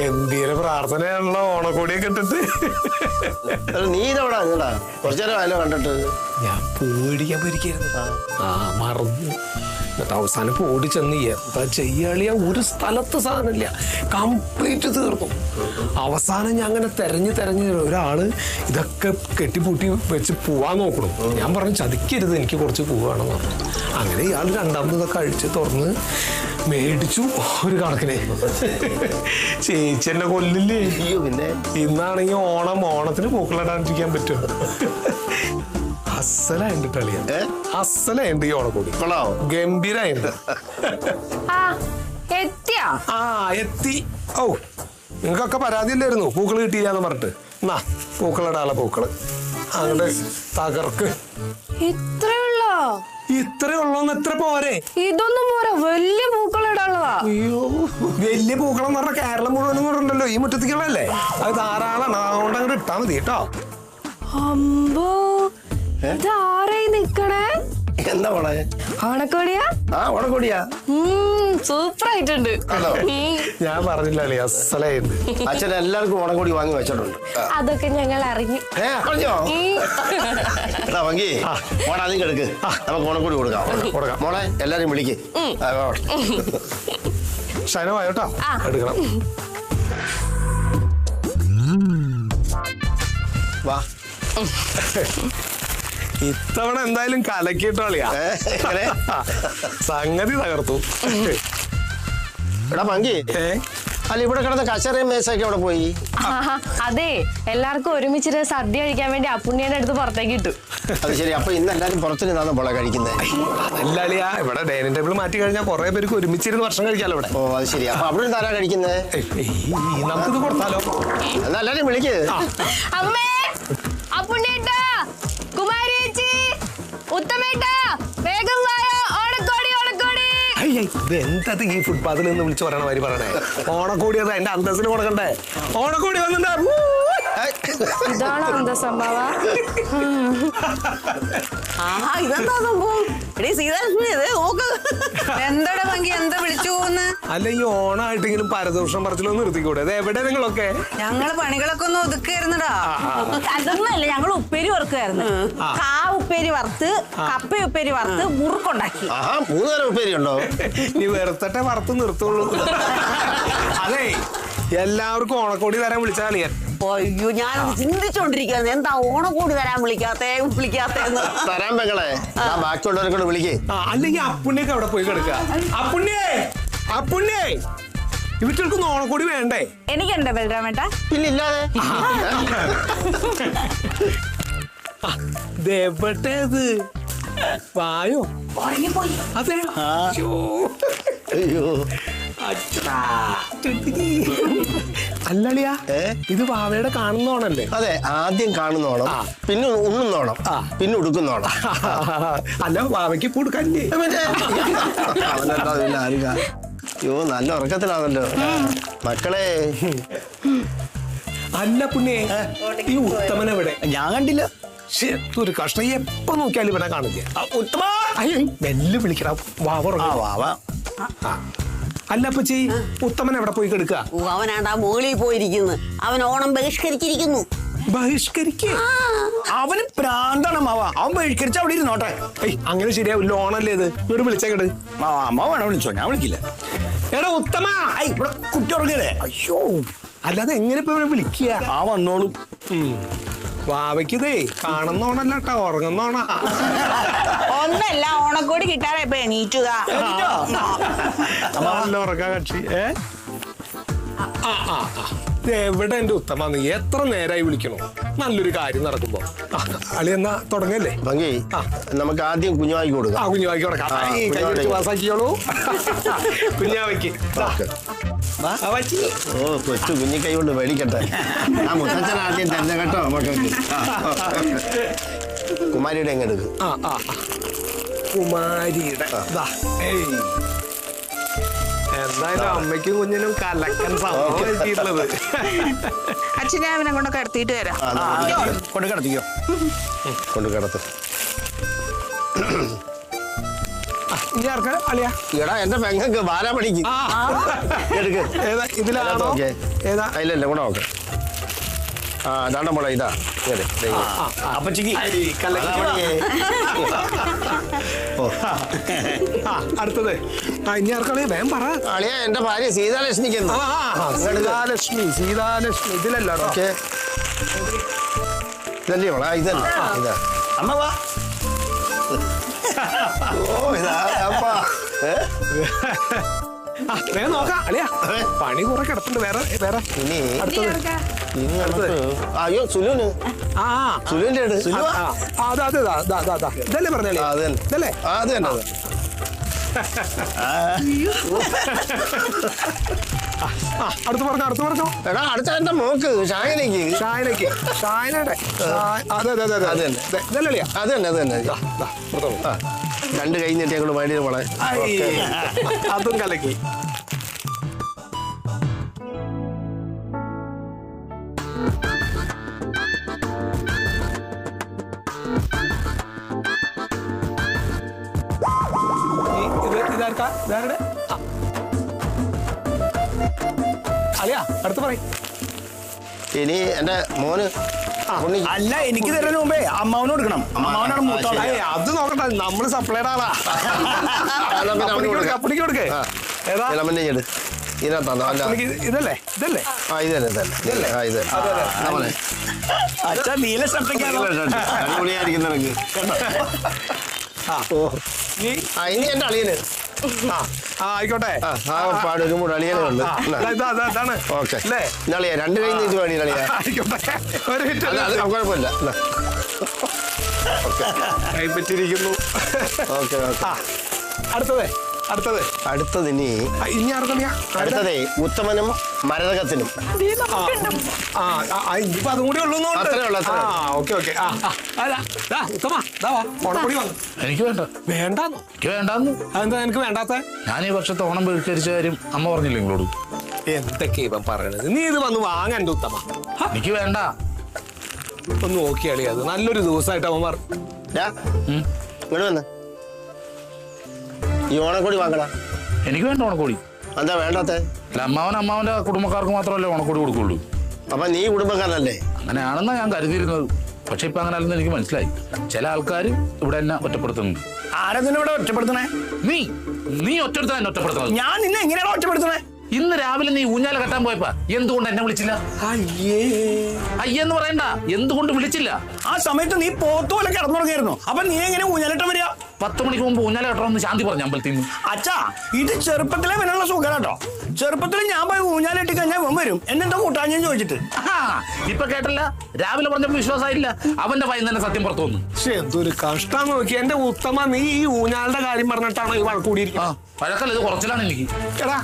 ഗംഭീര പ്രാർത്ഥനയാണല്ലോ ഓണക്കോടിയൊക്കെ ഇട്ടിട്ട്. നീ ഇതെവിടാ നിങ്ങളാ കുറച്ചു നേരം ആയാലോ കണ്ടിട്ട്? ഞാൻ പേടിക്കാൻ പോയിരിക്കായിരുന്നു. മറന്നു. എന്നിട്ട് അവസാനം പോടി ചെന്ന് എന്താ ചെയ്യാളിയ, ഒരു സ്ഥലത്ത് സാധനമില്ല, കംപ്ലീറ്റ് തീർന്നു. അവസാനം ഞാൻ അങ്ങനെ തെരഞ്ഞ് ഒരാള് ഇതൊക്കെ കെട്ടിപ്പൂട്ടി വെച്ച് പോവാൻ നോക്കണം. ഞാൻ പറഞ്ഞു ചതിക്കരുത്, എനിക്ക് കുറച്ച് പോവാണെന്ന് പറഞ്ഞു. അങ്ങനെ ഇയാൾ രണ്ടാമത് ഇതൊക്കെ അഴിച്ച് തുറന്ന് മേടിച്ചു ഒരു കണക്കിന്. ചേച്ചി എന്നെ കൊല്ലില്ലേ. പിന്നെ ഇന്നാണെങ്കിൽ ഓണത്തിന് പൂക്കളിടാണ്ടിരിക്കാൻ പറ്റുമോ? അസലായിട്ട് കളിയാ, അസലായിട്ട് ഈ ഓണക്കോടി ഗംഭീരായിട്ട്. എത്തി. ഓ, നിങ്ങൾക്കൊക്കെ പരാതിയില്ലായിരുന്നു പൂക്കള് കിട്ടിയില്ലാന്ന് പറഞ്ഞിട്ട്. എന്നാ പൂക്കളിടാനുള്ള പൂക്കള് അങ്ങോട്ട് തകർക്ക്. ഇത്രേ ഉള്ളോന്ന് എത്ര പോരെ? ഇതൊന്നും പോരാ, വലിയ പൂക്കളിടാനുള്ളതാ. അയ്യോ, വലിയ പൂക്കളം എന്ന് പറഞ്ഞാൽ കേരളം മുഴുവനും കൂടെ ഉണ്ടല്ലോ, ഈ മുറ്റത്തേക്കുള്ളതല്ലേ, അത് ധാരാളമാണ്. അതുകൊണ്ട് അങ്ങോട്ട് ഇട്ടാ മതി കേട്ടോ. അമ്പോ, ഇതാരായി നിക്കണേ? എന്താ മോളെ? ഓണക്കോടിയാ? ഓണക്കോടിയാ. സൂപ്പർ ആയിട്ടുണ്ട്. ഞാൻ പറഞ്ഞില്ലേ, അസലായിട്ട്. അച്ഛൻ എല്ലാവർക്കും ഓണക്കോടി വാങ്ങി വെച്ചിട്ടുണ്ട്. അതൊക്കെ ഞങ്ങൾ അറിഞ്ഞു. അറിഞ്ഞോ? എടാ വങ്കി, മോളെ അതിൽ കിടക്ക്, നമുക്ക് ഓണക്കോടി കൊടുക്കാം. മോളെ എല്ലാരും വിളിക്ക്. ഷൈനവായോട്ടോ എടുക്കണം. വാ, ഇത്തവണ എന്തായാലും കലക്കിയിട്ടോളിയാ, സംഗതി തകർത്തു. എടാ പങ്കി, അല്ല ഇവിടെ കിടന്ന കച്ചറയും മേശയൊക്കെ അവിടെ പോയി. അതെ, എല്ലാവർക്കും ഒരുമിച്ചിട്ട് സദ്യ കഴിക്കാൻ വേണ്ടി അപ്പുണ്ണിയുടെ അടുത്ത് പുറത്തേക്ക് ഇട്ടു. അത് ശരി, അപ്പൊ ഇന്ന് എല്ലാരും പുറത്തുനിന്നാണ് പോളെ കഴിക്കുന്നത്? അതല്ലാളിയാ, ഇവിടെ ഡൈനിങ് ടേബിൾ മാറ്റി കഴിഞ്ഞാൽ കുറെ പേർക്ക് ഒരുമിച്ചിരുന്ന് ഭക്ഷണം കഴിക്കാലോ ഇവിടെ. ഓ അത് ശരി, അപ്പൊ അവിടെ താരാ കഴിക്കുന്നത്? നമുക്കിത് കൊടുത്താലോ? എന്നാ എല്ലാരും വിളിക്ക്. അമ്മേ, അപ്പുണ്ണിയേട്ടാ, കുമാരിയേച്ചി, ഉത്തമേട്ടാ, വേഗം വായോ, ഓണക്കോടി ഓണക്കോടി. എന്തത് ഈ ഫുട്പാത്തിൽ നിന്ന് വിളിച്ചു പറയണ മാതിരി പറയണേ? ഓണക്കോടി അത് എന്റെ അന്തസ്സിന് കൊടുക്കണ്ടേ? ഓണക്കോടി വന്നിട്ടുണ്ട്. ഇതാണ് അന്തസംഭവ. ഇതെന്താ സംഭവം? എന്താടാ ഭംഗി, എന്താ വിളിച്ചു പോകുന്ന? അല്ല, ഈ ഓണായിട്ടെങ്കിലും പരദൂഷണം പറച്ചിലൊന്നും നിർത്തിക്കൂടെ? അത് എവിടെ നിങ്ങളൊക്കെ? ഞങ്ങള് പണികളൊക്കെ ഒന്ന് ഒതുക്കായിരുന്നടാ. അതൊന്നുമല്ല, ഞങ്ങൾ ഉപ്പേരി വറുക്കായിരുന്നു. കാ ഉപ്പേരി വറുത്ത്, കപ്പ ഉപ്പേരി വറുത്ത്, മുറുക്കുണ്ടാക്കി. 3 തരം ഉപ്പേരി ഉണ്ടോ? നീ വെറുതെ വറുത്ത് നിർത്തുള്ളൂ. അതെ, എല്ലാവർക്കും ഓണക്കോടി തരാൻ വിളിച്ചാൽ അയ്യോ, ഞാനത് ചിന്തിച്ചോണ്ടിരിക്കുന്നത് എന്താ ഓണക്കോടി തരാൻ വിളിക്കാത്തേന്ന്. തരാൻ പെങ്ങളെ, ബാക്കിയുള്ളവരെ വിളിക്കേ. അല്ലെങ്കിൽ അപ്പുണ്ണിയൊക്കെ അവിടെ പോയി കിടക്കുക. അപ്പുണ്ണിയേ, ഇവറ്റകൾക്കൊന്നും ഓണക്കോടി വേണ്ടേ? എനിക്കുണ്ട് ബലരാമേട്ട. പിന്നെ ഇല്ലാതെ ദേവട്ടേത് വായോ? അതെ. അയ്യോ, അല്ലളിയാ, ഇത് വാവയുടെ കാണുന്നോണല്ലേ? അതെ, ആദ്യം കാണുന്നോണം, പിന്നെ ഉണ്ണുന്നോണം, പിന്നെ ഉടുക്കുന്നോണം. അല്ല, വാവയ്ക്ക് ഇപ്പൊ ഉടുക്കല്ലേ? അയ്യോ, നല്ല ഉറക്കത്തിലാണല്ലോ മക്കളെ. അല്ല പുണ്യേ, ഈ ഉത്തമൻ എവിടെ? ഞാൻ കണ്ടില്ല. ഒരു കഷ്ണം എപ്പോ നോക്കിയാലും ഇവിടെ കാണില്ല. ഉത്തമ, വെല്ല് വിളിക്കട. വാവ. അല്ല അപ്പച്ചി, ഉത്തമൻ എവിടെ പോയി കിടക്കുക? അവനാണ്ടാ മുകളിൽ പോയിരിക്കുന്നു. അവൻ ഓണം ബഹിഷ്കരിച്ചിരിക്കുന്നു. ബഹിഷ്കരിക്കേ? അവന് പ്രാന്താണ് മാവ. അവൻ ബഹിഷ്കരിച്ച അവിടെ ഇരുന്നോട്ടെ. അങ്ങനെ ശരിയാവില്ല, ഓണല്ലേ ഇത്. ഇവിടെ വിളിച്ചേക്കട്. അമ്മ വേണം വിളിച്ചോ, ഞാൻ വിളിക്കില്ല. എടാ ഉത്തമ, ഇവിടെ കുട്ടി ഉറങ്ങല്ലേ? അയ്യോ, അല്ലാതെ എങ്ങനെ ഇപ്പൊ ഇവിടെ വിളിക്കുക? വന്നോളും. വാവയ്ക്കിതേ കാണുന്നോണല്ല കേട്ടോ, ഉറങ്ങുന്നോണ. ഒന്നല്ല, ഓണക്കോടി കിട്ടാതെ ഇപ്പൊ എണീറ്റുക. നല്ല ഉറക്കാ കക്ഷി. എവിടെ എന്റെ ഉത്തമ, നീ എത്ര നേരമായി വിളിക്കണോ നല്ലൊരു കാര്യം നടക്കുമ്പോ? അളി എന്നാ തുടങ്ങല്ലേ? ഭംഗി, നമുക്ക് ആദ്യം കുഞ്ഞുവാക്കി കൊടുക്കാം. കുഞ്ഞുവാക്കി കൊടുക്കാം. കൈ പാസാക്കിയോളൂ. കുഞ്ഞാവയ്ക്ക് കൊച്ചു കുഞ്ഞി കൈ കൊണ്ട് മേടിക്കട്ടെ. മുത്തച്ഛൻ ആദ്യം തന്നെ കേട്ടോ. കുമാരിയുടെ എങ്ങനെ എടുക്കും? കുമാരിയുടെ എന്തായാലും അമ്മയ്ക്കും കുഞ്ഞിനും കലക്കൻ സംഭവം എത്തിയിട്ടുള്ളത്. അച്ഛനെ അവനെ കൊണ്ട് കിടത്തിയിട്ട് വരാം. കൊണ്ട് കിടത്തിക്കോ, കൊണ്ട് കിടത്ത്. ഇനി ആർക്കാ അളിയാ? എടാ എന്റെ പെങ്ങൾക്ക് ബാലാമണിക്ക് എടുക്ക്. ഏതാ ഇതിലാണോ? ഏതാ? ഇല്ല കൂടെ നോക്ക്. ആ അതാണ് മോളെ ഇതാ. അപ്പച്ചിക്ക് അടുത്തത് ഇനി ആർക്കാളി വേഗം പറ. അളിയ എന്റെ ഭാര്യ സീതാലക്ഷ്മിക്ക്. സീതാലക്ഷ്മി ഇതിലല്ലോ. ഓക്കെ ഇതല്ലേ മോളെ? ഇതല്ലേ ഇതാ. അമ്മ വാ. ഓ ഇതാ അപ്പാ. വേഗം നോക്കാം അളിയാ. പണി കുറെ കിടപ്പുണ്ട്. വേറെ ഇനി അടുത്തത്. ഇനി നമുക്ക് അയ്യോ സുലുവിന് സുലുവിന്റെ ഇതല്ലേ പറഞ്ഞേ? ഇതല്ലേ? അത് തന്നെ. അടുത്ത് പറഞ്ഞോ. എടാ അടുത്ത എന്റെ മോക്ക് ഷായനയ്ക്ക്. ഷായനയുടെ അതെ ഇതല്ലേ? അത് തന്നെ. രണ്ട് കൈ നീട്ടി അങ്ങോട്ട് വേണ്ടി മോളെ. അതും കലക്കി. അളിയാ അടുത്ത് പറയും. ഇനി എന്റെ മോന് അല്ല, എനിക്ക് തരുന്നതിന് മുമ്പേ അമ്മാവന് കൊടുക്കണം. അമ്മാവനാണ് മൂത്തോളെ. അത് നോക്കട്ടെ, നമ്മള് സപ്ലൈഡ് ആളാ. കപ്പടിക്ക് കൊടുക്കേ. ഏതാ ഇതല്ലേ? അച്ഛാ നീല ഷർട്ടൊക്കെയാണോ? അടിപൊളിയായിരിക്കും നിനക്ക്. ഇനി എന്റെ അളിയന് ആയിക്കോട്ടെ. പാടൊരു കൂടെ അളിയനുണ്ട്. അതാണ് ഓക്കെ അളിയ രണ്ട് കൈ നീച്ച് പാടി അളിയ. കുഴപ്പമില്ല. കൈപ്പറ്റിരിക്കുന്നു. ഓക്കെ അടുത്തത് ഇനി അടുത്തതേ ഉത്തമനും മരതകത്തിനും. ഇപ്പൊ അതും കൂടി ഉള്ളൂ. അത്രേ ഉള്ളൂ. എനിക്ക് വേണ്ട. വേണ്ടാന്ന്? എനിക്ക് വേണ്ടാന്ന്. അതെന്താ എനിക്ക് വേണ്ടാത്ത? ഞാൻ ഈ വർഷത്തെ ഓണം ബഹിഷ്കരിച്ച കാര്യം അമ്മ പറഞ്ഞില്ല നിങ്ങളോട്? എന്തൊക്കെ ഇവൻ പറയണത്? നീ ഇത് വന്ന് വാങ്ങാൻ എന്റെ ഉത്തമ. എനിക്ക് വേണ്ട. ഒന്ന് നോക്കിയാളി, അത് നല്ലൊരു ദിവസമായിട്ട് അവൻ പറഞ്ഞു. ഇങ്ങോട്ട് വന്ന് ഈ ഓണക്കോടി വാങ്ങടാ. എനിക്ക് വേണ്ട ഓണക്കോടി. എന്താ വേണ്ടാത്ത? അല്ല, അമ്മാവന്റെ കുടുംബക്കാർക്ക് മാത്രമല്ലേ ഓണക്കോടി കൊടുക്കുള്ളൂ. അപ്പൊ നീ കുടുംബക്കാരനല്ലേ? അങ്ങനെയാണെന്നാ ഞാൻ കരുതിയിരുന്നത്. പക്ഷെ ഇപ്പൊ അങ്ങനെ അല്ലെന്ന് എനിക്ക് മനസ്സിലായി. ചില ആൾക്കാർ ഇവിടെ എന്നെ ഒറ്റപ്പെടുത്തുന്നുണ്ട്. ആരെന്നെ ഇവിടെ ഒറ്റപ്പെടുത്തണേ? നീ ഒറ്റപ്പെടുത്താൻ എന്നെ ഒറ്റപ്പെടുത്തുന്നത്. ഞാൻ നിന്നെ എങ്ങനെയാണോ ഒറ്റപ്പെടുത്തണേ? ഇന്ന് രാവിലെ നീ ഊഞ്ഞാല കെട്ടാൻ പോയപ്പോ എന്തുകൊണ്ട് എന്നെ വിളിച്ചില്ല? അയ്യെന്ന് പറയണ്ട, എന്തുകൊണ്ട് വിളിച്ചില്ല? ആ സമയത്ത് നീ പോത്തുപോലെ കിടന്നുറങ്ങിയായിരുന്നു. അപ്പൊ നീ എങ്ങനെ ഊഞ്ഞാലിട്ട വരിക? 10 മണിക്ക് മുമ്പ് ഊഞ്ഞാല കെട്ടണമെന്ന് ശാന്തി പറഞ്ഞു അമ്പലത്തിൽ നിന്ന്. അച്ഛാ, ഇത് ചെറുപ്പത്തിലെ വനുള്ള സുഖം കേട്ടോ. ചെറുപ്പത്തിൽ ഞാൻ പോയി ഊഞ്ഞാലിട്ട് കഴിഞ്ഞാൽ അവൻ വരും. എന്നെന്താ കൂട്ടാഞ്ഞെന്ന് ചോദിച്ചിട്ട്. ഇപ്പൊ കേട്ടല്ല, രാവിലെ പറഞ്ഞപ്പോ വിശ്വാസമായില്ല. അവന്റെ വായിൽ തന്നെ സത്യം പുറത്തു വന്നു. പക്ഷെ എന്തൊരു കഷ്ടം നോക്കി. എന്റെ ഉത്തമ, നീ ഈ ഊഞ്ഞാലിന്റെ കാര്യം പറഞ്ഞിട്ടാണ് ഈ വഴക്കൂടിയിരിക്കുന്നത്. പഴക്കല്ല, ഇത് കുറച്ചിലാണ് എനിക്ക്. എടാ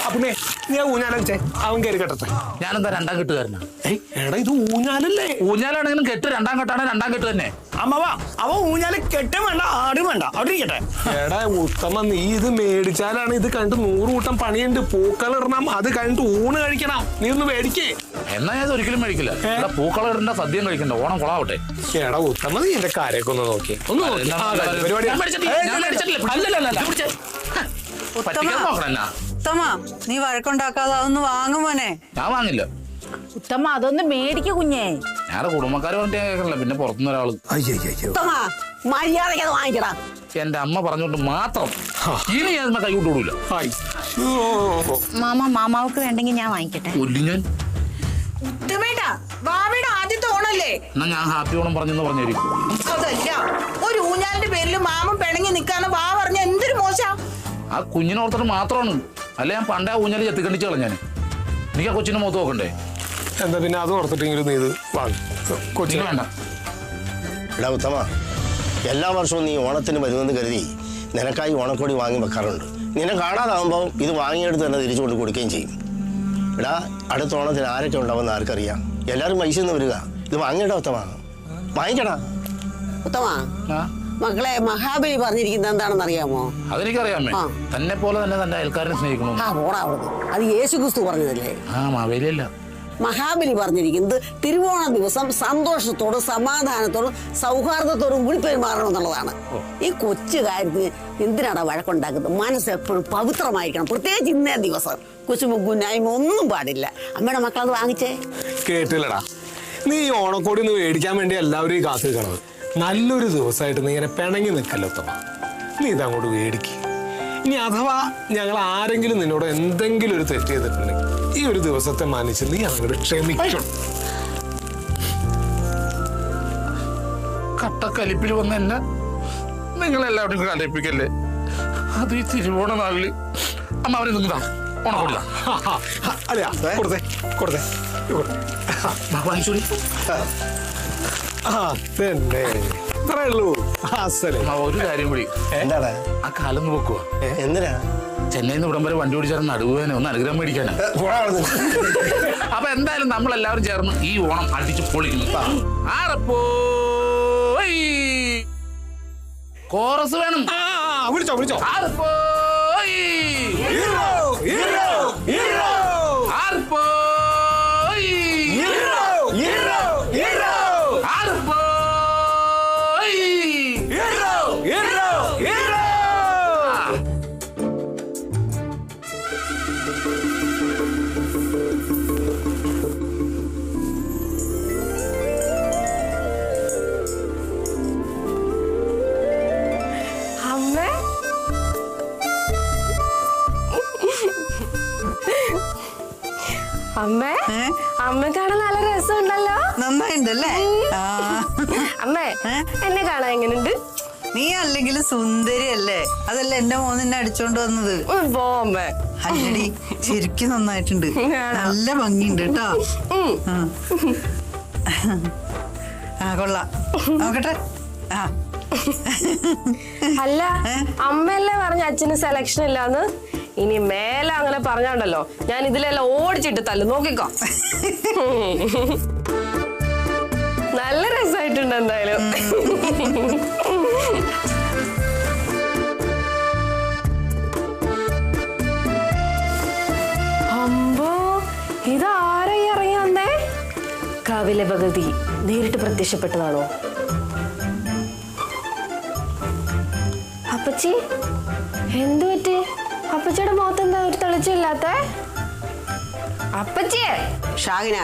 അപ്പുണ്ണേ, നീ ഊഞ്ഞാലേ അവൻ കയറി കെട്ടട്ടെ. ഞാനെന്താ രണ്ടാം കെട്ടുകാരനാ? എടാ ഇത് ഊഞ്ഞാലല്ലേ? ഊഞ്ഞാലാണെങ്കിലും കെട്ട് രണ്ടാം കെട്ടാണ്. രണ്ടാം കെട്ട് തന്നെ. അമ്മവാ, അവൻ ഊഞ്ഞാല് കെട്ടും വേണ്ട, ആടും വേണ്ട, അവിടെ ഇരിക്കട്ടെ. എടാ ഉത്തമ, നീ ഇത് മേടിച്ചാലാണ് ഇത് കണ്ട് 100 കൂട്ടം പണിയുണ്ട്. പൂക്കളിടണം, അത് കഴിഞ്ഞിട്ട് ഊണ് കഴിക്കണം. നീ ഒന്ന് മേടിക്കേ. എന്നാ ഞാൻ ഒരിക്കലും മേടിക്കില്ല. പൂക്കളിടേണ്ട സദ്യം കഴിക്കണ്ട. ഓണം കൊളാവട്ടെ. എടാ ഉത്തമ, നീ എന്റെ കാര്യമൊക്കെ ഒന്ന് നോക്കി. ഉത്തമ, നീ വഴക്കുണ്ടാക്കാതെ അതൊന്ന് വാങ്ങുമോനെ. ഞാൻ വാങ്ങില്ല. ഉത്തമ, അതൊന്ന് മേടിക്ക കുഞ്ഞേ. ഞാൻ കുടുംബക്കാരെ പറഞ്ഞിട്ട് കേൾക്കണില്ല, പിന്നെ പുറത്തുനിന്ന് ഒരാള്. ഉത്തമ, മര്യാദയ്ക്ക് അത് വാങ്ങിക്കടാ. എന്റെ അമ്മ പറഞ്ഞോണ്ട് മാത്രം ഇനി ഞാൻ കൈ വിട്ടുകൂടൂല. മാമാവക്ക് വേണ്ടെങ്കിൽ ഞാൻ വാങ്ങിക്കട്ടെ. ഞാൻ ഉത്തമേട്ടാ, വാവയുടെ ആദ്യത്തെ ഓണല്ലേ? എന്നാ ഞാൻ ഹാപ്പി ഓണം പറഞ്ഞെന്ന് പറഞ്ഞേരും. അതല്ല, ഒരു ഊഞ്ഞാലിന്റെ പേരിൽ മാമൻ പിണങ്ങി നിക്കാന്ന് വാ പറഞ്ഞ എന്തൊരു മോശ. ആ കുഞ്ഞിനോർത്തിട്ട് മാത്രമാണ്. അല്ല, ഞാൻ പണ്ടേ ആ ഊഞ്ഞാല് ചെത്തിക്കണ്ടിച്ച് കളഞ്ഞാന്. എനിക്ക് ആ കൊച്ചിന്റെ മുഖത്ത് നോക്കണ്ടേ? എന്താ പിന്നെ അത് ഓർത്തിട്ടെങ്കിലും നീ ഇത് വാങ്ങി. കൊച്ചിന് വേണ്ട. എടാ ഉത്തമ, എല്ലാ വർഷവും നീ ഓണത്തിന് വരുമെന്ന് കരുതി നിനക്കായി ഓണക്കോടി വാങ്ങി വെക്കാറുണ്ട്. നിന്നെ കാണാതാവുമ്പോൾ ഇത് വാങ്ങിയെടുത്ത് തന്നെ തിരിച്ചു കൊണ്ട് കൊടുക്കുകയും ചെയ്യും. എടാ, അടുത്ത ഓണത്തിന് ആരൊക്കെ ഉണ്ടാവുമെന്ന് ആർക്കറിയാം? എല്ലാവരും പൈസന്ന് വരിക. ഇത് വാങ്ങിയിടാ ഉത്തമ, വാങ്ങിക്കടാ. ഉത്തമ, മക്കളെ, മഹാബലി പറഞ്ഞിരിക്കുന്നത് എന്താണെന്ന് അറിയാമോ? അതെനിക്കറിയാമേ. തന്നെ പോലെ തന്നെ തന്റെ അയൽക്കാരനെ സ്നേഹിക്കണോ? അത് യേശു ക്രിസ്തു പറഞ്ഞതല്ലേ? മാവേലിയല്ല, മഹാബലി പറഞ്ഞിരിക്കുന്നത് തിരുവോണ ദിവസം സന്തോഷത്തോടും സമാധാനത്തോടും സൗഹാർദ്ദത്തോടും കൂടി പെരുമാറണം എന്നുള്ളതാണ്. ഈ കൊച്ചു കാര്യത്തിന് എന്തിനാണ് വഴക്കുണ്ടാക്കുന്നത്? മനസ്സ് എപ്പോഴും പവിത്രമായിരിക്കണം, പ്രത്യേകിച്ച് ഇന്നേ ദിവസം. കുശുമുക്കുന്നായ്മ ഒന്നും പാടില്ല. അമ്മയുടെ മക്കളത് വാങ്ങിച്ചേ. കേട്ടില്ലടാ, നീ ഈ ഓണക്കോടി ഒന്ന് മേടിക്കാൻ വേണ്ടി എല്ലാവരും കാത്തു നിൽക്കണത്. നല്ലൊരു ദിവസമായിട്ട് നീ ഇങ്ങനെ പിണങ്ങി നിൽക്കല്ലോ ഉത്തമ. നീ ഇതങ്ങോട്ട് മേടിക്ക്. ഇനി അഥവാ ഞങ്ങൾ ആരെങ്കിലും നിന്നോട് എന്തെങ്കിലും ഒരു തെറ്റ് ചെയ്തിട്ടുണ്ടെങ്കിൽ ഈ ഒരു ദിവസത്തെ മാനിച്ച് നീ അങ്ങോട്ട് ക്ഷമിക്കണം. കട്ടക്കലിപ്പിൽ വന്ന എന്നെ നിങ്ങളെല്ലാവരും കലിപ്പിക്കല്ലേ? അത് ഈ തിരുവോണ നാളില് അമ്മ അവരെ നിന്നതാ ഓണക്കൊടില്ല. അതെയാ, കൊടുത്തേ കൊടുത്തേ. വാങ്ങിച്ചോളി. ഇത്രേ ഉള്ളൂ. ഒരു കാര്യം കൂടി, എന്താണ് ആ കാലം നോക്കുക. എന്തിനാ? ചെന്നൈയിൽ നിന്ന് ഇവിടം വരെ വണ്ടി ഓടിച്ചാൽ നടുവേനെ ഒന്ന് അനുഗ്രഹം മേടിക്കാനാ. അപ്പൊ എന്തായാലും നമ്മളെല്ലാവരും ചേർന്ന് ഈ ഓണം അടിച്ച് പൊളിക്കുന്നു. കോറസ് വേണം. വിളിച്ചോ വിളിച്ചോ. അമ്മേ, അമ്മ കാണാൻ നല്ല രസമുണ്ടല്ലോ. നന്നായിണ്ടല്ലേ? അമ്മേ, എന്നെ കാണാൻ എങ്ങനെയുണ്ട്? നീ അല്ലെങ്കിലും സുന്ദരിയല്ലേ? അതല്ല എന്റെ മോൻ നിന്നെ അടിച്ചോണ്ട് വന്നത്. പോമ്മേ. അല്ലടി, ശരിക്കും നന്നായിട്ടുണ്ട്. നല്ല ഭംഗിയുണ്ട് കേട്ടോ. കൊള്ളാം, നോക്കട്ടെ. അല്ല, അമ്മയല്ലേ പറഞ്ഞ അച്ഛന് സെലക്ഷൻ ഇല്ലാന്ന്? ഇനി മേലെ അങ്ങനെ പറഞ്ഞാണ്ടല്ലോ ഞാൻ ഇതിലെല്ലാം ഓടിച്ചിട്ട് തല്ലു. നോക്കിക്കോ. നല്ല രസമായിട്ടുണ്ട് എന്തായാലും. അമ്പോ, ഇതാരാ ഇറങ്ങി വന്നേ? കവില ഭഗതി നേരിട്ട് പ്രത്യക്ഷപ്പെട്ടതാണോ? അപ്പച്ചി, എന്തു പറ്റി? അപ്പച്ചിയുടെ മുഖത്ത് എന്താ ഒരു തെളിച്ചില്ലാത്ത? അപ്പച്ചിയെ. ഷാഹിന,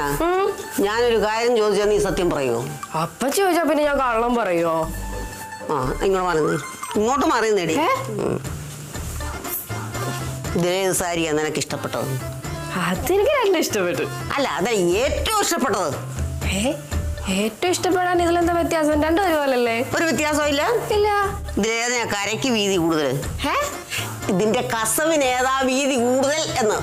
ഞാനൊരു കാര്യം ചോദിച്ചാൽ നീ സത്യം പറയുമോ? അപ്പച്ചി ചോദിച്ചാ പിന്നെ ഞാൻ കള്ളം പറയുമോ? ഇങ്ങോട്ട് മാറുന്നേ, ഇങ്ങോട്ട് മാറിയുന്നേടി. ഇതിലേത് സാരിയാ നിനക്ക് ഇഷ്ടപ്പെട്ടത്? അതെനിക്ക് രണ്ടും ഇഷ്ടപ്പെട്ടു. അല്ല, അതാ ഏറ്റവും ഇഷ്ടപ്പെട്ടത്. ഏറ്റവും ഇഷ്ടപ്പെടാൻ ഇതിലെന്താ വ്യത്യാസം? രണ്ടും ഒരുപോലല്ലേ? ഒരു വ്യത്യാസം ഇല്ല. ഇല്ല. ഇതിലേതാ കരയ്ക്ക് വീതി കൂടുതൽ? ഇതിന്റെ കസവിന് ഏതാ വീതി കൂടുതൽ എന്ന്?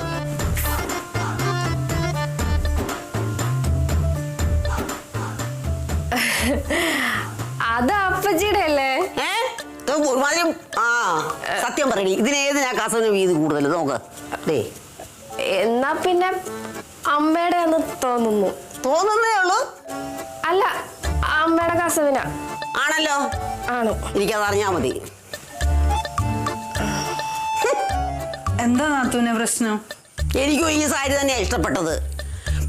അത് അപ്പച്ചിയുടെ അല്ലേ? സത്യം പറയണി, ഇതിനേതിനാ കസവിന് വീതി കൂടുതൽ? നോക്ക്. എന്നാ പിന്നെ അമ്മയുടെ എന്ന് തോന്നുന്നു. തോന്നുന്നേ ഉള്ളൂ. അല്ല, അമ്മയുടെ കസവിനാ. ആണല്ലോ. ആണ്. എനിക്കത് അറിഞ്ഞാ മതി. എന്താ നാത്തൂനെ പ്രശ്നം? എനിക്കും ഈ സാരി തന്നെയാ ഇഷ്ടപ്പെട്ടത്.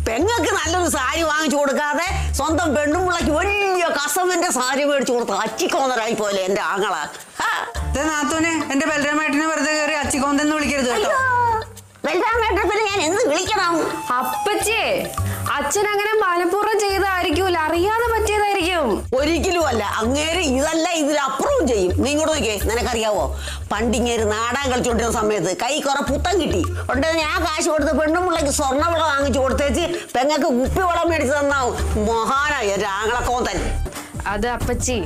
പെങ്ങൾക്ക് നല്ലൊരു സാരി വാങ്ങിച്ചു കൊടുക്കാതെ സ്വന്തം പെണ്ണുമുള്ളക്ക് വലിയ കസവിന്റെ സാരി മേടിച്ചു കൊടുത്ത് അച്ചിക്കോന്നരായി പോലെ എന്റെ ആങ്ങള. നാത്തൂനെ, എന്റെ ബലരാമേട്ടനെ വെറുതെ കയറി അച്ചിക്കോന്തെന്ന് വിളിക്കരുത് കേട്ടോ. ബലരാമേട്ടനെ ഞാൻ എന്ത് വിളിക്കണം? അപ്പച്ചിയെ, അച്ഛൻ അങ്ങനെ മനഃപൂർവ്വം ചെയ്തതായിരിക്കൂല, അറിയാതെ പറ്റിയതായിരിക്കും. ഒരിക്കലും അല്ല. അങ്ങേര് ഇതല്ല ഇതിലപ്പുറവും ചെയ്യും. നീ ഇങ്ങോട്ട് നോക്കിയേ, നിനക്കറിയാവോ? പണ്ടിങ്ങേര് നാടാൻ കളിച്ചോണ്ടിരുന്ന സമയത്ത് കൈ കുറെ പുത്തം കിട്ടി ഉണ്ടെന്ന് ഞാൻ കാശ് കൊടുത്ത് പെണ്ണുമുള്ളക്ക് സ്വർണ്ണവിള വാങ്ങിച്ചു കൊടുത്തേച്ച് പെങ്ങൾക്ക് കുപ്പിവളം മേടിച്ചു തന്നാവും മഹാനായ രാങ്ങളക്കോന്തൻ. അത് അപ്പച്ചി,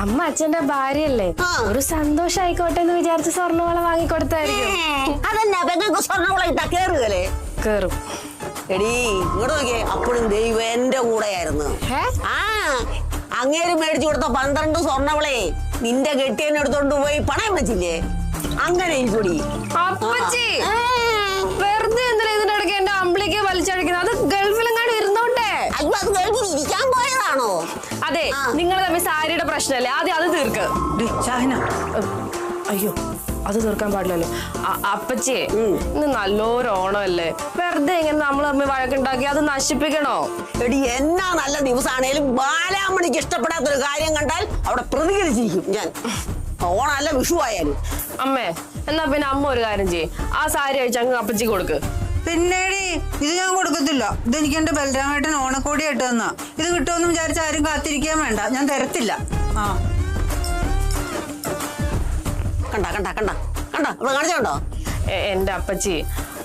അമ്മ അച്ഛന്റെ ഭാര്യയല്ലേ, ഒരു സന്തോഷായിക്കോട്ടെ എന്ന് വിചാരിച്ച് സ്വർണ്ണവള വാങ്ങിക്കൊടുത്തായിരിക്കും. അതന്നെ, പെങ്ങൾക്ക് സ്വർണ്ണവിള ഇട്ടാ കേറുകല്ലേ? കേറും. എടീ ഇങ്ങോട്ട് നോക്കിയേ, അപ്പോഴും ദൈവം എന്റെ കൂടെയായിരുന്നു. അങ്ങേര് മേടിച്ചു കൊടുത്ത 12 സ്വർണ്ണവളെ നിന്റെ കെട്ടിയനെ എടുത്തോണ്ട് പോയി പണയം വെച്ചില്ലേ? അങ്ങനെ കൂടി അപ്പച്ചി വെറുതെ എന്തിനാ ഇതിനിടയ്ക്ക് എന്റെ അമ്പിളിക്ക് വലിച്ചഴിക്കുന്നത്? അത് ഗൾഫിലെങ്ങാണ്ട് ഇരുന്നോട്ടെ. അയ്യോ, അത് ഗൾഫിൽ ഇരിക്കാൻ പോയതാണോ? അതെ, നിങ്ങൾ തമ്മിൽ സാരിയുടെ പ്രശ്നമല്ലേ, ആദ്യം അത് തീർക്ക്. ഷാഹിന, അയ്യോ അത് തീർക്കാൻ പാടില്ലല്ലോ. അപ്പച്ചി ഇന്ന് നല്ലൊരു ഓണമല്ലേ, വെറുതെ ഇങ്ങനെ നമ്മൾ തമ്മിൽ വഴക്കുണ്ടാക്കി അത് നശിപ്പിക്കണോ? എടി എന്നാ നല്ല ദിവസമാണേലും ബാലാമണിക്ക് ഇഷ്ടപ്പെടാത്തൊരു കാര്യം കണ്ടാൽ അവിടെ പ്രതികരിച്ചിരിക്കും ഞാൻ. ഓണമല്ല വിഷു ആയാലും. അമ്മേ എന്നാ പിന്നെ അമ്മ ഒരു കാര്യം ചെയ്യ്, ആ സാരി അഴിച്ച് അങ്ങ് അപ്പച്ചി കൊടുക്ക്. പിന്നേടി ഇത് ഞാൻ കൊടുക്കത്തില്ല. ഇതെനിക്ക് എന്റെ ബലരാമേട്ടൻ ഓണക്കോടി ആയിട്ട് തന്നാ. ഇത് കിട്ടുമെന്ന് വിചാരിച്ച ആരും കാത്തിരിക്കാൻ വേണ്ട, ഞാൻ തരത്തില്ല. ആ കണ്ട കണ്ട കണ്ട കണ്ട ഇവിടെ കാണിച്ചോണ്ടോ? എന്റെ അപ്പച്ചി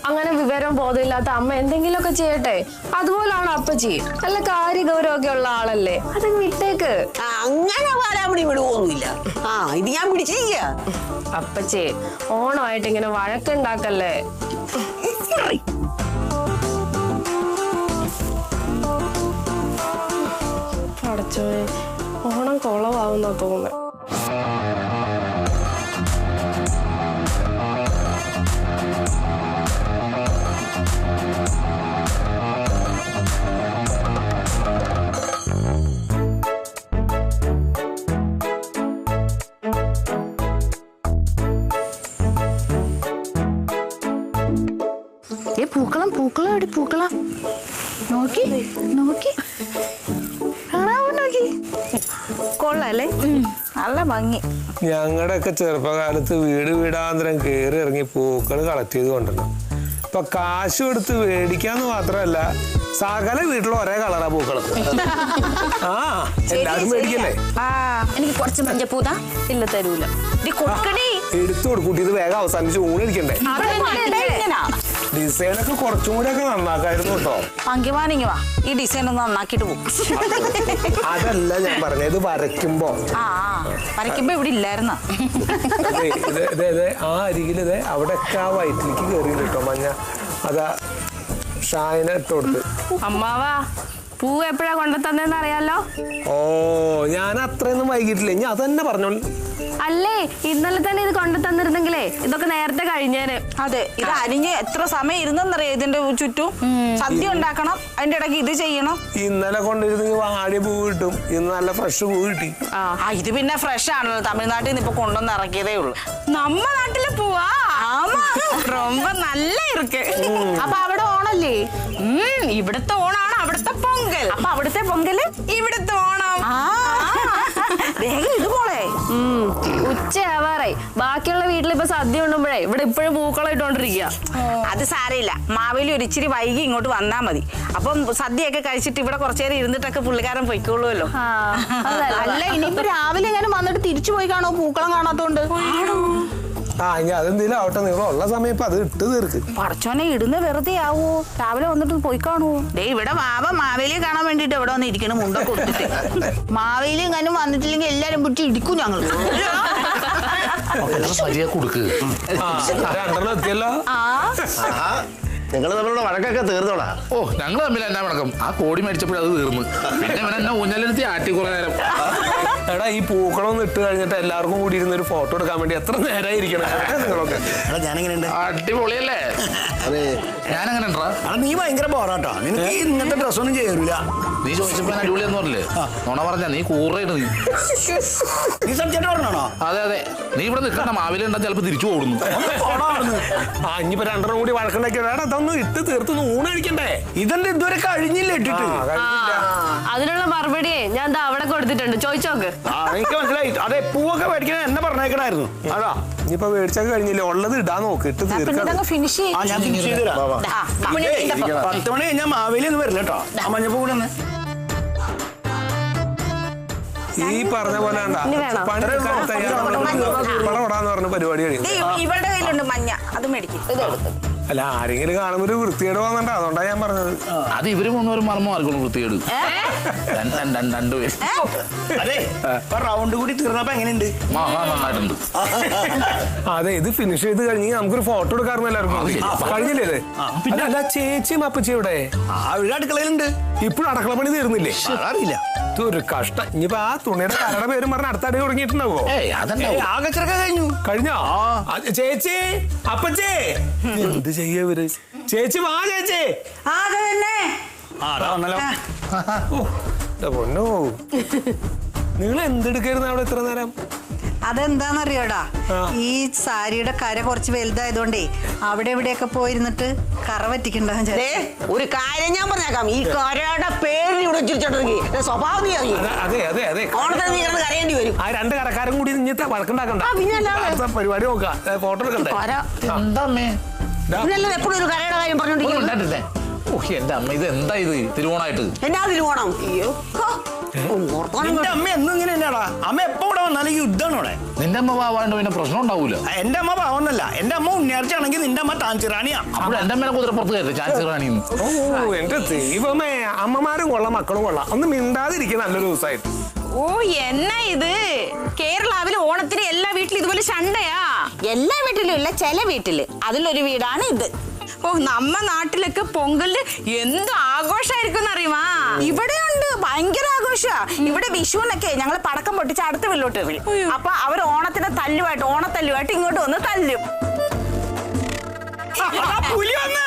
അങ്ങനെ വിവരം ബോധമില്ലാത്ത അമ്മ എന്തെങ്കിലുമൊക്കെ ചെയ്യട്ടെ. അതുപോലാണ് അപ്പച്ചി, നല്ല കാര്യഗൗരവമൊക്കെ ഉള്ള ആളല്ലേ, അത് വിട്ടേക്ക്. അങ്ങനെ ബാലാമണി വിടുവൊന്നുമില്ല. ഇത് ഞാൻ പിടിച്ചിരിക്കുക. അപ്പച്ചി ഓണമായിട്ട് ഇങ്ങനെ വഴക്കുണ്ടാക്കല്ലേ. പടച്ചോനെ ഓണം കുളവാകുന്ന തോന്നുന്നു. പൂക്കളം പൂക്കളം എടി പൂക്കളം നോക്കി നോക്കി കാണാവോ നോക്കി കൊള്ളാല്ലേ, നല്ല ഭംഗി. ഞങ്ങളുടെയൊക്കെ ചെറുപ്പകാലത്ത് വീട് വീടാന്തരം കയറി ഇറങ്ങി പൂക്കൾ കളക്ട് ചെയ്ത് കൊണ്ടുവരണം. ഇപ്പൊ കാശ് കൊടുത്ത് മേടിക്കാന്ന് മാത്രമല്ല, സകല വീട്ടിലും ഒരേ കളറാ പൂക്കൾ. എല്ലാവരും മേടിക്കല്ലേ? എനിക്ക് കുറച്ച് മഞ്ഞപ്പൂതാ. ഇല്ല തരൂല. എടുത്തു കൊടുക്കൂട്ടി, ഇത് വേഗം അവസാനിച്ച് ഊണിരിക്കണ്ടേ. ഡിസൈനൊക്കെ കുറച്ചും കൂടെ ഒക്കെ നന്നാക്കായിരുന്നു കേട്ടോ. പങ്കിവാനിങ്ങി വാ, ഈ ഡിസൈൻ ഒന്ന് നന്നാക്കിട്ട് പോകും. അതല്ല ഞാൻ പറഞ്ഞത്, ഇത് വരയ്ക്കുമ്പോ വരയ്ക്കുമ്പോ ഇവിടെ ഇല്ലായിരുന്ന ആ അരികിൽ അവിടെയൊക്കെ ആ വയറ്റിലേക്ക് കയറി കേട്ടോ മഞ്ഞ. അതാ ഷായന ഇട്ട് കൊടുത്ത്. അമ്മാവാ പൂ എപ്പോഴാ കൊണ്ടുതന്നെന്ന് അറിയാലോ? ഓ ഞാൻ അത്രയൊന്നും വൈകിട്ടില്ല, ഇനി അതന്നെ പറഞ്ഞോളൂ. അല്ലേ ഇന്നലെ തന്നെ ഇത് കൊണ്ടു തന്നിരുന്നെങ്കിലേ ഇതൊക്കെ നേരത്തെ കഴിഞ്ഞേന്. അതെ, ഇത് അരിഞ്ഞ് എത്ര സമയം ഇരുന്നെന്നറിയാം. ഇതിന്റെ ചുറ്റും സദ്യ ഉണ്ടാക്കണം, അതിന്റെ ഇടയ്ക്ക് ഇത് ചെയ്യണം. ഇന്നലെ കൊണ്ടിരുന്നെങ്കിൽ വാടിയ പൂ കിട്ടും, ഇന്ന് നല്ല ഫ്രഷ് പൂ കിട്ടി. ഇത് പിന്നെ ഫ്രഷ് ആണല്ലോ, തമിഴ്നാട്ടിൽ നിന്ന് ഇപ്പൊ കൊണ്ടുവന്ന് ഇറക്കിയതേ ഉള്ളൂ. നമ്മ നാട്ടിലെ പൂവാ ரொம்ப നല്ല ഇருக்கு. അപ്പൊ അവിടെ ഓണല്ലേ? ഇവിടുത്തെ ഓണാണ് അവിടുത്തെ പൊങ്കൽ. അപ്പൊ അവിടുത്തെ പൊങ്കല് ഇവിടുത്തെ ഓണം. ഇത് പോളെ ഉച്ചയാവാറായി. ബാക്കിയുള്ള വീട്ടിൽ ഇപ്പൊ സദ്യ ഉണ്ടുമ്പോഴേ ഇവിടെ ഇപ്പോഴും പൂക്കളം ഇട്ടോണ്ടിരിക്കുക. അത് സാരമില്ല, മാവേലി ഒരു ഇച്ചിരി വൈകി ഇങ്ങോട്ട് വന്നാ മതി. അപ്പം സദ്യയൊക്കെ കഴിച്ചിട്ട് ഇവിടെ കുറച്ചേരം ഇരുന്നിട്ടൊക്കെ പുള്ളിക്കാരൻ പൊയ്ക്കോളൂല്ലോ. അല്ല ഇനിയിപ്പോ രാവിലെ എങ്ങനെ വന്നിട്ട് തിരിച്ചു പോയി കാണോ പൂക്കളം കാണാത്തോണ്ട്? ഇനി അതെന്തേലും ആവട്ടെ, നിങ്ങൾ ഉള്ള സമയം ഇപ്പൊ അത് ഇട്ട് തീർക്ക്. പടച്ചോനെ ഇടുന്ന വെറുതെ ആവോ? രാവിലെ വന്നിട്ട് പോയി കാണുവോ? ദേ ഇവിടെ വാവ മാവേലിയെ കാണാൻ വേണ്ടിട്ട് എവിടെ വന്ന് ഇരിക്കണം, മുണ്ടൊക്കെ കൊടുത്തിട്ട്. മാവേലിയും കനും വന്നിട്ടില്ലെങ്കിൽ എല്ലാരും പിടിച്ച് ഇടിക്കും ഞങ്ങൾ. ശരിയാ കൊടുക്ക്. രണ്ടെണ്ണം എത്തിയല്ലോ. നിങ്ങൾ തമ്മിലുള്ള വഴക്കൊക്കെ തീർന്നോടാ? ഓ ഞങ്ങൾ തമ്മിൽ എന്നാ വഴക്കം, ആ കോടി മേടിച്ചപ്പോഴും അത് തീർന്നു. പിന്നെ ഇവൻ എന്നെ ഊഞ്ഞാലെടുത്തി ആട്ടി കുറെ നേരം. എടാ ഈ പൂക്കളൊന്നും ഇട്ട് കഴിഞ്ഞിട്ട് എല്ലാവർക്കും കൂടി ഇരുന്ന് ഒരു ഫോട്ടോ എടുക്കാൻ വേണ്ടി എത്ര നേരമായിരിക്കണം നിങ്ങളൊക്കെ. ഞാനെങ്ങനെയുണ്ട്? അടിപൊളിയല്ലേ? അതെ, ഞാനെങ്ങനെ ഉണ്ടാ? നീ ഭയങ്കര ബോറാട്ടോ, നിനക്ക് ഇങ്ങനത്തെ ഡ്രസ്സൊന്നും ചേരൂല. നീ ചോദിച്ചപ്പോ അടിപൊളിയെന്ന് പറഞ്ഞില്ലേ? നോണ പറഞ്ഞ നീ കൂറായിട്ട് നീ സബ്ജക്ട് പറഞ്ഞാണോ? അതെ അതെ, നീ ഇവിടെ നിൽക്കണ്ട, മാവില ഉണ്ടാ ചിലപ്പോ തിരിച്ചു ഓടുന്നു. ഇനിയിപ്പോ രണ്ടെണ്ണം കൂടി വഴക്കുണ്ടാക്കിയാ അതൊന്നും ഇട്ട് തീർത്തൊന്ന് ഊണ് കഴിക്കണ്ടേ? ഇതെന്താ ഇതുവരെ കഴിഞ്ഞില്ല ഇട്ടിട്ട്? അതിനുള്ള മറുപടിയെ ഞാൻ അവിടെ കൊടുത്തിട്ടുണ്ട്, ചോദിച്ചോക്ക്. എനിക്ക് മനസ്സിലായി. അതെ, പൂവൊക്കെ മേടിക്കണ എന്നെ പറഞ്ഞേക്കണായിരുന്നു. അതാ ഇനിയിപ്പോ മേടിച്ചൊക്കെ കഴിഞ്ഞില്ലേ, ഉള്ളത് ഇടാൻ നോക്ക്, ഇട്ട് തീർക്കാം. ഫിനിഷ് ഞാൻ ഫിനിഷ് ചെയ്ത് തരാം. 10 മണി കഴിഞ്ഞാൽ മാവേലി ഒന്ന് വരില്ല കേട്ടോ. ആ മഞ്ഞപ്പൂ കൂടെ ഒന്ന് ഈ പറഞ്ഞ പോലെ പണിയെടുക്കാൻ തയ്യാറാന്ന് പറഞ്ഞ പരിപാടി കഴിയും. ഇവളുടെ കയ്യിലുണ്ട് മഞ്ഞ, അത് മേടിക്കും. അല്ല ആരെങ്കിലും കാണുമ്പോ ഒരു വൃത്തികേട് വന്നിട്ട്, അതുകൊണ്ടാ ഞാൻ പറഞ്ഞത്. അത് ഇവര് മൂന്നുപേരും മർമ്മം ആർക്കുള്ളൂ വൃത്തികേട്. രണ്ടുപേര്. അതെ, റൗണ്ട് കൂടി തീർന്നപ്പോ എങ്ങനെയുണ്ട്? നന്നായിട്ടുണ്ട്. അതെ, ഇത് ഫിനിഷ് ചെയ്ത് കഴിഞ്ഞ് നമുക്കൊരു ഫോട്ടോ എടുക്കാറുണ്ട് എല്ലാവർക്കും. കഴിഞ്ഞില്ലേ ഇത്? അല്ല ചേച്ചിയും അപ്പച്ചി ഇവിടെ അവരുടെ അടുക്കളയിലുണ്ട്. ഇപ്പോഴും അടുക്കള പണി തീർന്നില്ലേ? അറിയില്ല. ഇതൊരു കഷ്ടം. ഇനിയിപ്പോ ആ തുണിയുടെ കരയുടെ പേരും പറഞ്ഞ അടുത്ത അടി തുടങ്ങിയിട്ടുണ്ടാവോ? ആകെ ചെറുക്ക കഴിഞ്ഞു. കഴിഞ്ഞോ? ചേച്ചി അപ്പച്ചേ എന്ത് ചെയ്യവര്? ചേച്ചി വാ ചേച്ചി. വന്നല്ലോ. പൊന്നോ, നിങ്ങൾ എന്തെടുക്കായിരുന്നു അവിടെ ഇത്ര നേരം? അതെന്താന്നറിയോടാ, ഈ സാരിയുടെ കര കുറച്ച് വലുതായതുകൊണ്ടേ അവിടെ എവിടെയൊക്കെ പോയിരുന്നിട്ട് കറ പറ്റിക്കണ്ടാവും. ഒരു കാര്യം ഞാൻ പറഞ്ഞേക്കാം, ഈ കരയുടെ പേരിൽ ഇവിടെ ചിരിച്ചോണ്ടെങ്കിൽ സ്വഭാവം നീ അറിയും. അതെ അതെ അതെ, ഓണത്തിന് നീ കിടന്ന് കരയേണ്ടി വരും. ആ രണ്ട് കരക്കാരും കൂടി ഇഞ്ഞത്തെ വഴക്കുണ്ടാക്കണ്ട. പരിപാടി നോക്കാം, ഫോട്ടോ എടുക്കണ്ടേ? പിന്നല്ലാതെ എപ്പോഴും ഒരു കരയുടെ കാര്യം പറഞ്ഞോണ്ടിരിക്കുന്നത്. എന്റെ അമ്മ, ഇത് എന്താ ഇത് തിരുവോണായിട്ട്? എന്നാ തിരുവോണം? എന്റെ അമ്മ എന്നും ഇങ്ങനെ തന്നെയാടാ. അമ്മ എപ്പോ ഇവിടെ വന്നാലും യുദ്ധമാണ് ഇവിടെ. നിന്റെ അമ്മ പാവാണ്ട് പിന്നെ പ്രശ്നം ഉണ്ടാവൂല. എന്റെ അമ്മ പാവന്നല്ല, എന്റെ അമ്മ ഉണ്ണിയാർച്ചയാണെങ്കിൽ നിന്റെ അമ്മ താഞ്ചിറാണിയാ. അപ്പോൾ എന്റെ അമ്മനെ കുതിരപ്പുറത്ത് കയറി ചാൻസ് റാണിന്ന്. ഓ എന്റെ ദൈവമേ, അമ്മമാരും കൊള്ളാം മക്കളും കൊള്ളാം. ഒന്ന് മിണ്ടാതിരിക്കും നല്ലൊരു ദിവസമായിട്ട്. ഓ എന്നാ ഇത് കേരളാവില് ഓണത്തിന് എല്ലാ വീട്ടിലും ഇതുപോലെ ശണ്ടയാ? എല്ലാ വീട്ടിലും ഇല്ല, ചില വീട്ടില്. അതിലൊരു വീടാണ് ഇത്. ഓ നമ്മ നാട്ടിലൊക്കെ പൊങ്കല് എന്ത് ആഘോഷായിരിക്കും അറിയുമാ? ഇവിടെയുണ്ട്, ഭയങ്കര ആഘോഷാ. ഇവിടെ വിഷുവിനൊക്കെ ഞങ്ങൾ പടക്കം പൊട്ടിച്ച് അടുത്ത വീട്ടിലോട്ട് വിളി. അപ്പൊ അവർ ഓണത്തിന്റെ ഓണത്തല്ലുമായിട്ട് ഇങ്ങോട്ട് വന്ന് തല്ലും. പുലി വന്ന്